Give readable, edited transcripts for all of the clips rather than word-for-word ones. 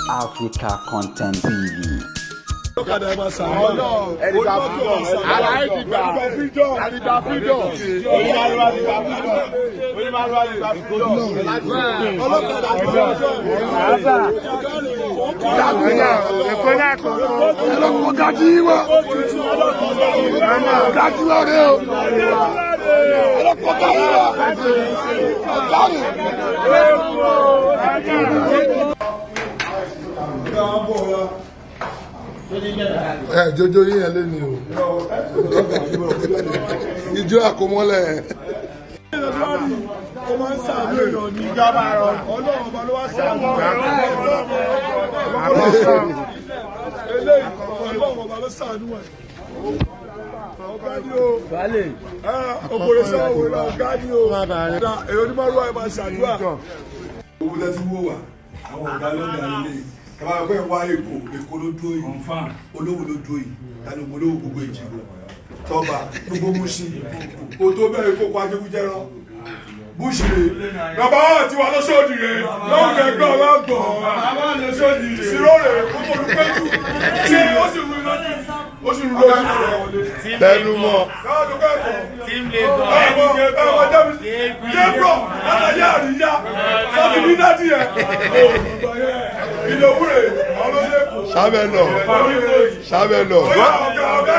Africa Content TV. Lọ́kadà máa sàmúlò. Ẹ̀dìgbà freedom. Àdìgbà freedom. Àdìgbà freedom. Onímọ̀lúwà ti gbà freedom. Onímọ̀lúwà ti gbà freedom. Ọlọ́kadà ti gbà freedom. Èkó náà kò. Ọlọ́kọ̀ gàdí wá. Gàdí wá rẹ̀ o. Ọlọ́kọ̀ gàdí wá. Gàdí. Jojo yín yẹn lé ní o ijó àkómọ́lẹ̀. Ó máa ń sàánú èèyàn ní ìjọba rọ Ọlọ́run ọba ló wá sàánú eléyìí Ọlọ́run ọba ló sàánú ẹ̀. Ọ̀gá ni o ògbòrè sọ́wọ́ wò lọ ọ̀gá ni o èyí onímọ̀rú ẹ̀ máa ṣàdúrà. Owó lẹ́tí wó wà àwọn ọ̀gá ló ń darí lé kàbá pẹ́ wá Èkó ló dúró yìí olówó ló dúró yìí tani olówó gbogbo Èjìgbò tọba gbogbo Mùṣín kò tó bẹ́ẹ̀ kó kó ajégúnjẹ́rán Búṣì rè bàbá tí wà lọ́sọ̀dì rè lọ́wọ́ kẹgbẹ́ ọ̀rọ̀ gbọ̀n ìṣirò rè kókó olùpẹ́jù ṣé ó sì rú lójú rẹ̀ tẹnu mọ́ débọ̀ látàrí àríyá láti ní dádì ẹ̀ ìlòwú rè ọlọ́dẹ́kù sábẹ́ lọ ọ̀gá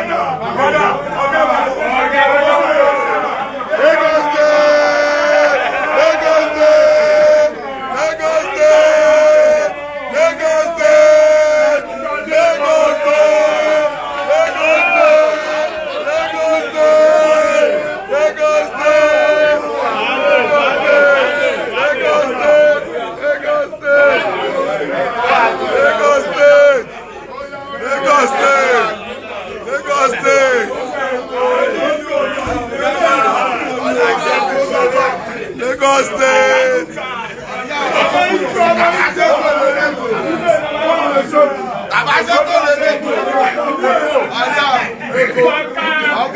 Lagos State.